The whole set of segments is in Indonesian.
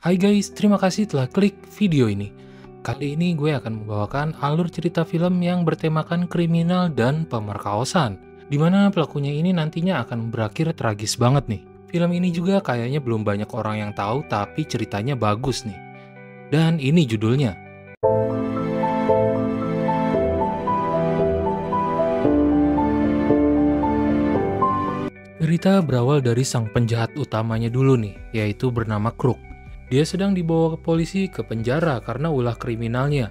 Hai guys, terima kasih telah klik video ini. Kali ini gue akan membawakan alur cerita film yang bertemakan kriminal dan pemerkosaan, di mana pelakunya ini nantinya akan berakhir tragis banget nih. Film ini juga kayaknya belum banyak orang yang tahu, tapi ceritanya bagus nih. Dan ini judulnya. Cerita berawal dari sang penjahat utamanya dulu nih, yaitu bernama Crook. Dia sedang dibawa ke polisi ke penjara karena ulah kriminalnya.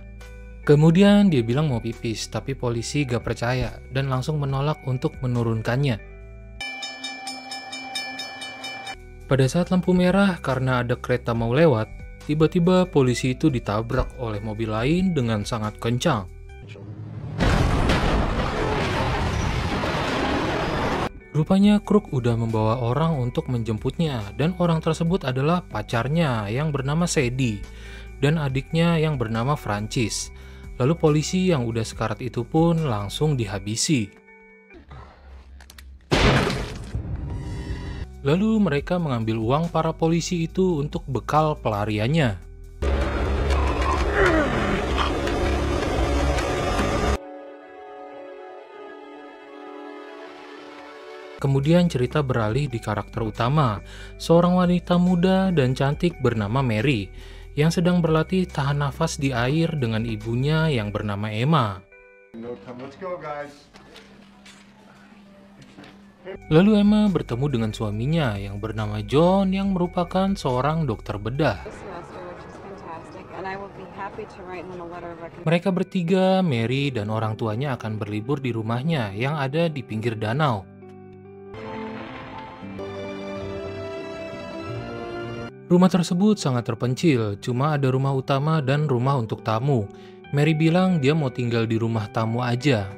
Kemudian dia bilang mau pipis, tapi polisi gak percaya dan langsung menolak untuk menurunkannya. Pada saat lampu merah karena ada kereta mau lewat, tiba-tiba polisi itu ditabrak oleh mobil lain dengan sangat kencang. Rupanya Crook udah membawa orang untuk menjemputnya, dan orang tersebut adalah pacarnya yang bernama Sadie dan adiknya yang bernama Francis. Lalu polisi yang udah sekarat itu pun langsung dihabisi. Lalu mereka mengambil uang para polisi itu untuk bekal pelariannya. Kemudian cerita beralih di karakter utama, seorang wanita muda dan cantik bernama Mary, yang sedang berlatih tahan nafas di air dengan ibunya yang bernama Emma. Lalu Emma bertemu dengan suaminya yang bernama John yang merupakan seorang dokter bedah. Mereka bertiga, Mary dan orang tuanya akan berlibur di rumahnya yang ada di pinggir danau. Rumah tersebut sangat terpencil, cuma ada rumah utama dan rumah untuk tamu. Mary bilang dia mau tinggal di rumah tamu aja.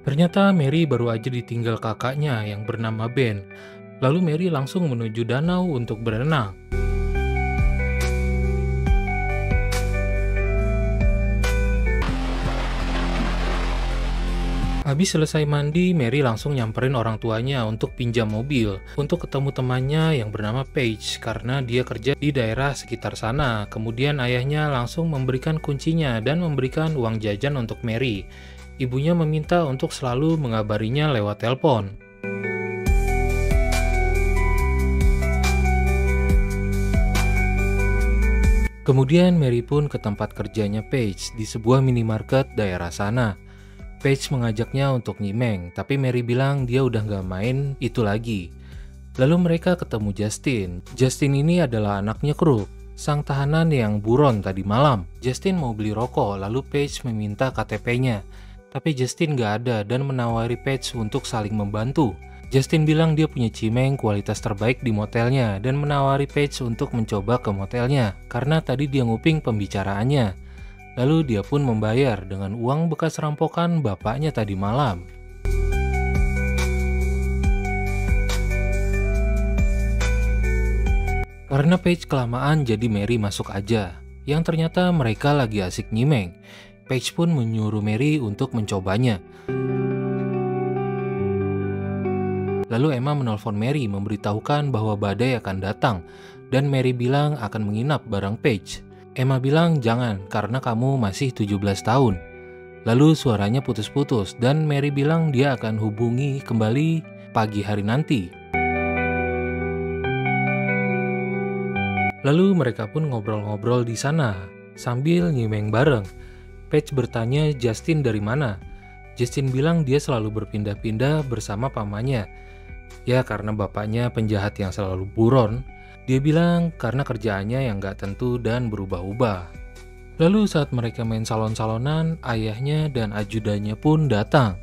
Ternyata Mary baru aja ditinggal kakaknya yang bernama Ben. Lalu Mary langsung menuju danau untuk berenang. Habis selesai mandi, Mary langsung nyamperin orang tuanya untuk pinjam mobil untuk ketemu temannya yang bernama Paige karena dia kerja di daerah sekitar sana. Kemudian ayahnya langsung memberikan kuncinya dan memberikan uang jajan untuk Mary. Ibunya meminta untuk selalu mengabarinya lewat telepon. Kemudian Mary pun ke tempat kerjanya Paige di sebuah minimarket daerah sana. Paige mengajaknya untuk nyimeng, tapi Mary bilang dia udah gak main itu lagi. Lalu mereka ketemu Justin. Justin ini adalah anaknya Crook, sang tahanan yang buron tadi malam. Justin mau beli rokok, lalu Paige meminta KTP-nya. Tapi Justin gak ada dan menawari Paige untuk saling membantu. Justin bilang dia punya cimeng kualitas terbaik di motelnya dan menawari Paige untuk mencoba ke motelnya karena tadi dia nguping pembicaraannya. Lalu dia pun membayar dengan uang bekas rampokan bapaknya tadi malam. Karena Paige kelamaan, jadi Mary masuk aja. Yang ternyata mereka lagi asik nyimeng. Paige pun menyuruh Mary untuk mencobanya. Lalu Emma menelpon Mary memberitahukan bahwa badai akan datang dan Mary bilang akan menginap bareng Paige. Emma bilang jangan karena kamu masih 17 tahun. Lalu suaranya putus-putus dan Mary bilang dia akan hubungi kembali pagi hari nanti. Lalu mereka pun ngobrol-ngobrol di sana sambil nyimeng bareng. Paige bertanya Justin dari mana. Justin bilang dia selalu berpindah-pindah bersama pamannya. Ya karena bapaknya penjahat yang selalu buron. Dia bilang karena kerjaannya yang gak tentu dan berubah-ubah. Lalu saat mereka main salon-salonan, ayahnya dan ajudannya pun datang.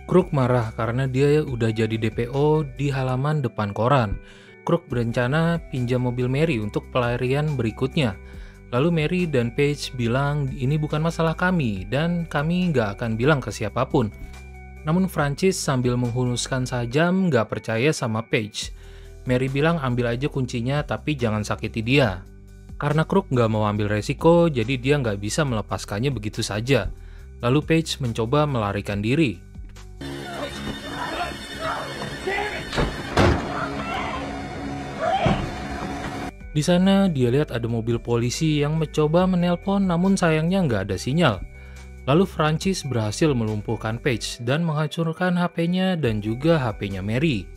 Crook marah karena dia udah jadi DPO di halaman depan koran. Crook berencana pinjam mobil Mary untuk pelarian berikutnya. Lalu Mary dan Paige bilang ini bukan masalah kami dan kami gak akan bilang ke siapapun. Namun Francis sambil menghunuskan sajam gak percaya sama Paige. Mary bilang ambil aja kuncinya tapi jangan sakiti dia. Karena Crook gak mau ambil resiko, jadi dia gak bisa melepaskannya begitu saja. Lalu Paige mencoba melarikan diri. Di sana dia lihat ada mobil polisi yang mencoba menelpon namun sayangnya nggak ada sinyal. Lalu Francis berhasil melumpuhkan Paige dan menghancurkan HP-nya dan juga HP-nya Mary.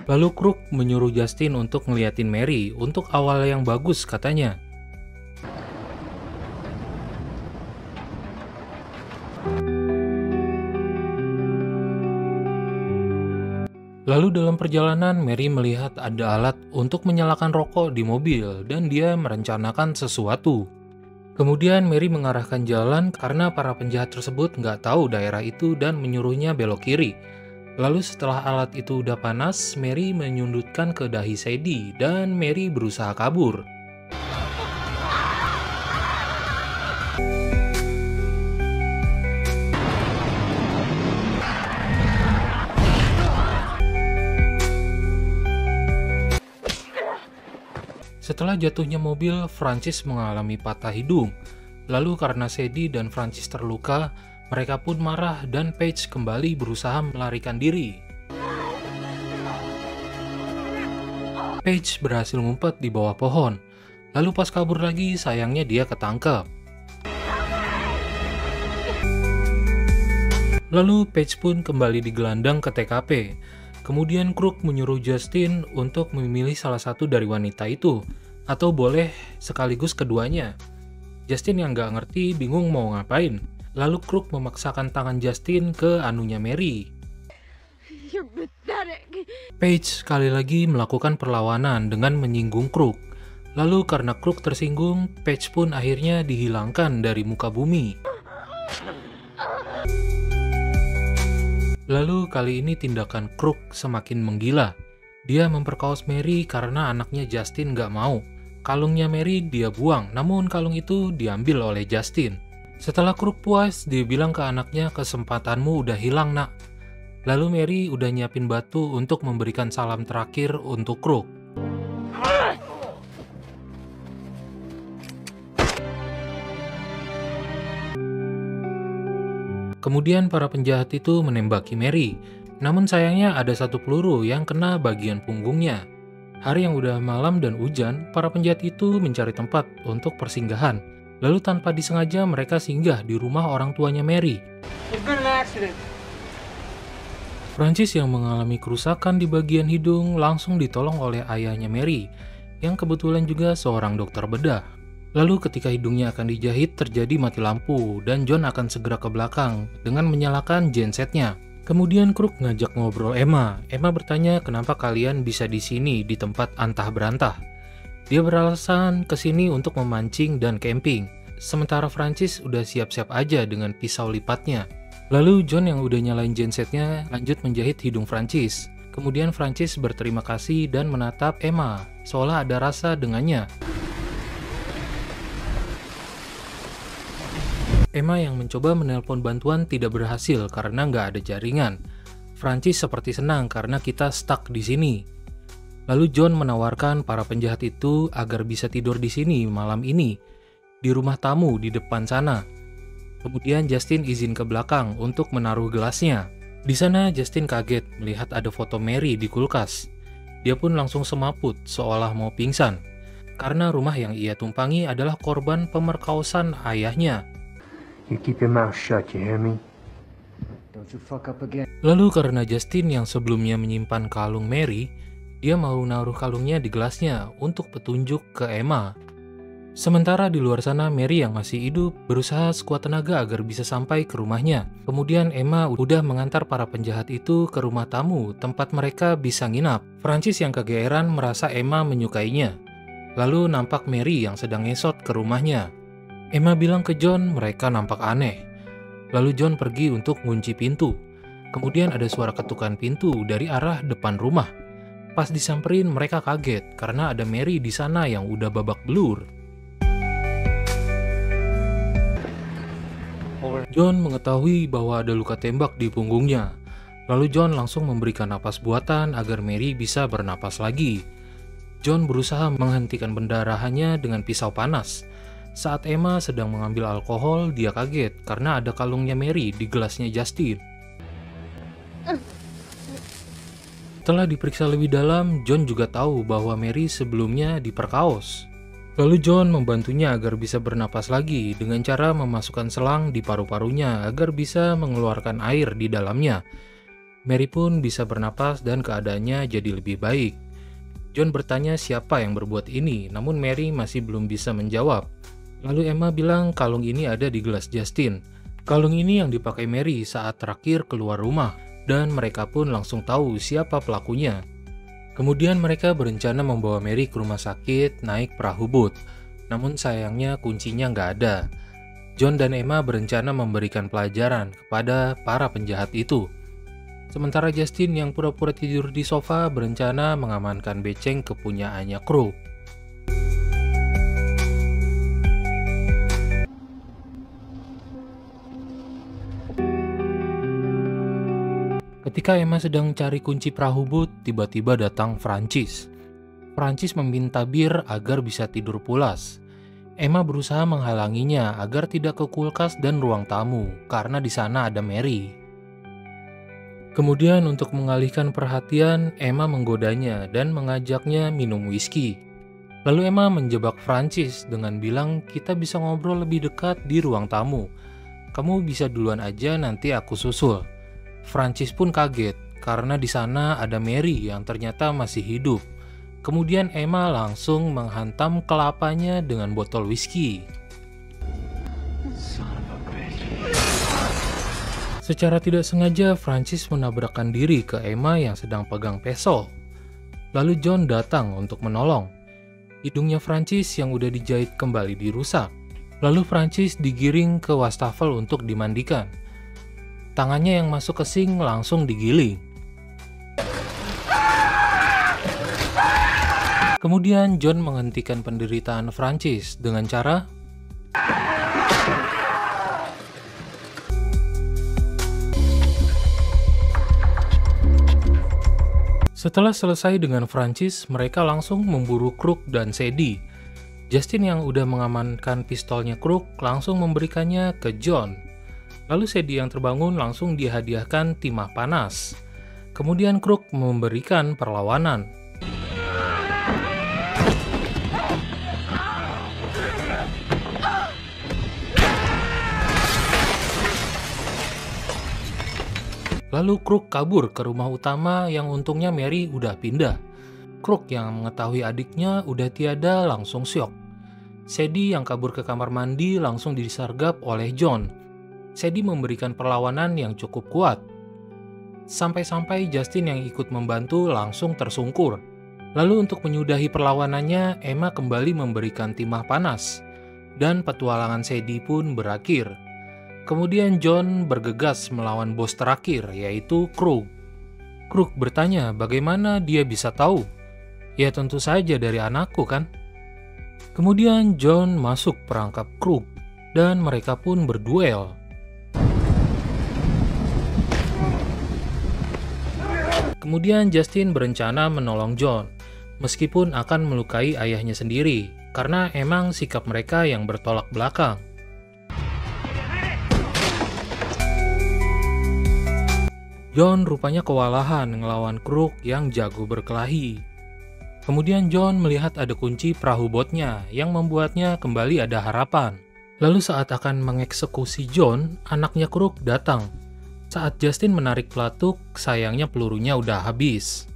Lalu Crook menyuruh Justin untuk ngeliatin Mary untuk awal yang bagus katanya. Lalu dalam perjalanan, Mary melihat ada alat untuk menyalakan rokok di mobil dan dia merencanakan sesuatu. Kemudian Mary mengarahkan jalan karena para penjahat tersebut nggak tahu daerah itu dan menyuruhnya belok kiri. Lalu setelah alat itu udah panas, Mary menyundutkan ke dahi Sadie dan Mary berusaha kabur. Setelah jatuhnya mobil, Francis mengalami patah hidung. Lalu karena Sadie dan Francis terluka, mereka pun marah dan Paige kembali berusaha melarikan diri. Paige berhasil ngumpet di bawah pohon. Lalu pas kabur lagi, sayangnya dia ketangkep. Lalu Paige pun kembali digelandang ke TKP. Kemudian Crook menyuruh Justin untuk memilih salah satu dari wanita itu, atau boleh sekaligus keduanya. Justin yang nggak ngerti bingung mau ngapain. Lalu Crook memaksakan tangan Justin ke anunya Mary. Paige sekali lagi melakukan perlawanan dengan menyinggung Crook. Lalu karena Crook tersinggung, Paige pun akhirnya dihilangkan dari muka bumi. Lalu kali ini tindakan Crook semakin menggila. Dia memperkaos Mary karena anaknya Justin gak mau. Kalungnya Mary dia buang, namun kalung itu diambil oleh Justin. Setelah Crook puas, dia bilang ke anaknya, kesempatanmu udah hilang nak. Lalu Mary udah nyiapin batu untuk memberikan salam terakhir untuk Crook. Kemudian para penjahat itu menembaki Mary, namun sayangnya ada satu peluru yang kena bagian punggungnya. Hari yang udah malam dan hujan, para penjahat itu mencari tempat untuk persinggahan. Lalu tanpa disengaja mereka singgah di rumah orang tuanya Mary. Francis yang mengalami kerusakan di bagian hidung langsung ditolong oleh ayahnya Mary, yang kebetulan juga seorang dokter bedah. Lalu ketika hidungnya akan dijahit terjadi mati lampu dan John akan segera ke belakang dengan menyalakan gensetnya. Kemudian Crook ngajak ngobrol Emma. Emma bertanya kenapa kalian bisa di sini di tempat antah berantah. Dia beralasan ke sini untuk memancing dan camping. Sementara Francis udah siap-siap aja dengan pisau lipatnya. Lalu John yang udah nyalain gensetnya lanjut menjahit hidung Francis. Kemudian Francis berterima kasih dan menatap Emma seolah ada rasa dengannya. Emma yang mencoba menelpon bantuan tidak berhasil karena nggak ada jaringan. Francis seperti senang karena kita stuck di sini. Lalu John menawarkan para penjahat itu agar bisa tidur di sini malam ini, di rumah tamu di depan sana. Kemudian Justin izin ke belakang untuk menaruh gelasnya. Di sana Justin kaget melihat ada foto Mary di kulkas. Dia pun langsung semaput seolah mau pingsan, karena rumah yang ia tumpangi adalah korban pemerkosaan ayahnya. You keep your mouth shut, you hear me? Don't you fuck up again. Lalu karena Justin yang sebelumnya menyimpan kalung Mary, dia mau naruh kalungnya di gelasnya untuk petunjuk ke Emma. Sementara di luar sana Mary yang masih hidup berusaha sekuat tenaga agar bisa sampai ke rumahnya. Kemudian Emma udah mengantar para penjahat itu ke rumah tamu tempat mereka bisa nginap. Francis yang kegeeran merasa Emma menyukainya. Lalu nampak Mary yang sedang ngesot ke rumahnya. Emma bilang ke John mereka nampak aneh. Lalu John pergi untuk ngunci pintu. Kemudian ada suara ketukan pintu dari arah depan rumah. Pas disamperin mereka kaget karena ada Mary di sana yang udah babak belur. John mengetahui bahwa ada luka tembak di punggungnya. Lalu John langsung memberikan napas buatan agar Mary bisa bernapas lagi. John berusaha menghentikan pendarahannya dengan pisau panas. Saat Emma sedang mengambil alkohol, dia kaget karena ada kalungnya Mary di gelasnya Justin. Setelah diperiksa lebih dalam, John juga tahu bahwa Mary sebelumnya diperkaos. Lalu John membantunya agar bisa bernapas lagi dengan cara memasukkan selang di paru-parunya agar bisa mengeluarkan air di dalamnya. Mary pun bisa bernapas dan keadaannya jadi lebih baik. John bertanya siapa yang berbuat ini, namun Mary masih belum bisa menjawab. Lalu Emma bilang kalung ini ada di gelas Justin. Kalung ini yang dipakai Mary saat terakhir keluar rumah, dan mereka pun langsung tahu siapa pelakunya. Kemudian mereka berencana membawa Mary ke rumah sakit naik perahu bot, namun sayangnya kuncinya nggak ada. John dan Emma berencana memberikan pelajaran kepada para penjahat itu. Sementara Justin yang pura-pura tidur di sofa berencana mengamankan beceng kepunyaannya Krug. Ketika Emma sedang cari kunci perahu bot, tiba-tiba datang Francis. Francis meminta bir agar bisa tidur pulas. Emma berusaha menghalanginya agar tidak ke kulkas dan ruang tamu, karena di sana ada Mary. Kemudian untuk mengalihkan perhatian, Emma menggodanya dan mengajaknya minum whisky. Lalu Emma menjebak Francis dengan bilang kita bisa ngobrol lebih dekat di ruang tamu. Kamu bisa duluan aja, nanti aku susul. Francis pun kaget karena di sana ada Mary yang ternyata masih hidup. Kemudian Emma langsung menghantam kelapanya dengan botol whisky. Secara tidak sengaja Francis menabrakkan diri ke Emma yang sedang pegang pesol. Lalu John datang untuk menolong. Hidungnya Francis yang udah dijahit kembali dirusak. Lalu Francis digiring ke wastafel untuk dimandikan. Tangannya yang masuk ke sink langsung digiling. Kemudian John menghentikan penderitaan Francis dengan cara setelah selesai dengan Francis, mereka langsung memburu Krug dan Sadie. Justin yang udah mengamankan pistolnya Krug langsung memberikannya ke John. Lalu Sadie yang terbangun langsung dihadiahkan timah panas. Kemudian Krug memberikan perlawanan. Lalu Krug kabur ke rumah utama yang untungnya Mary udah pindah. Krug yang mengetahui adiknya udah tiada langsung syok. Sadie yang kabur ke kamar mandi langsung disergap oleh John. Sadie memberikan perlawanan yang cukup kuat. Sampai-sampai Justin yang ikut membantu langsung tersungkur. Lalu untuk menyudahi perlawanannya, Emma kembali memberikan timah panas. Dan petualangan Sadie pun berakhir. Kemudian John bergegas melawan bos terakhir, yaitu Krug. Krug bertanya bagaimana dia bisa tahu. Ya tentu saja dari anakku kan. Kemudian John masuk perangkap Krug, dan mereka pun berduel. Kemudian Justin berencana menolong John, meskipun akan melukai ayahnya sendiri, karena emang sikap mereka yang bertolak belakang. John rupanya kewalahan ngelawan Krug yang jago berkelahi. Kemudian John melihat ada kunci perahu botnya yang membuatnya kembali ada harapan. Lalu saat akan mengeksekusi John, anaknya Krug datang. Saat Justin menarik pelatuk, sayangnya pelurunya udah habis.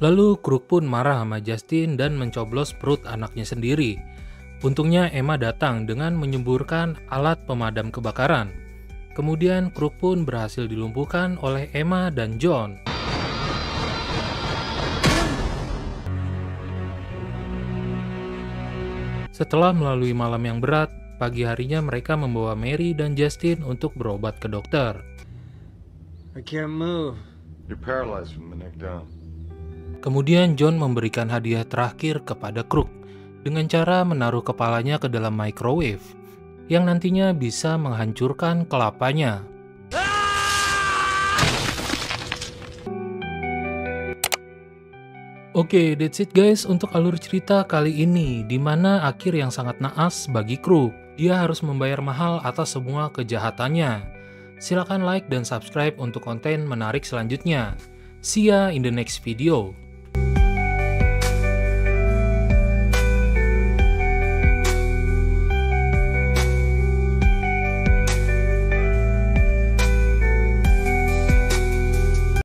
Lalu Krug pun marah sama Justin dan mencoblos perut anaknya sendiri. Untungnya Emma datang dengan menyemburkan alat pemadam kebakaran. Kemudian Krug pun berhasil dilumpuhkan oleh Emma dan John. Setelah melalui malam yang berat, pagi harinya mereka membawa Mary dan Justin untuk berobat ke dokter. I can't move. You're paralyzed from the neck down. Kemudian John memberikan hadiah terakhir kepada Krug dengan cara menaruh kepalanya ke dalam microwave yang nantinya bisa menghancurkan kelapanya. Oke, that's it guys untuk alur cerita kali ini, di mana akhir yang sangat naas bagi Krug. Dia harus membayar mahal atas semua kejahatannya. Silakan like dan subscribe untuk konten menarik selanjutnya. See ya in the next video.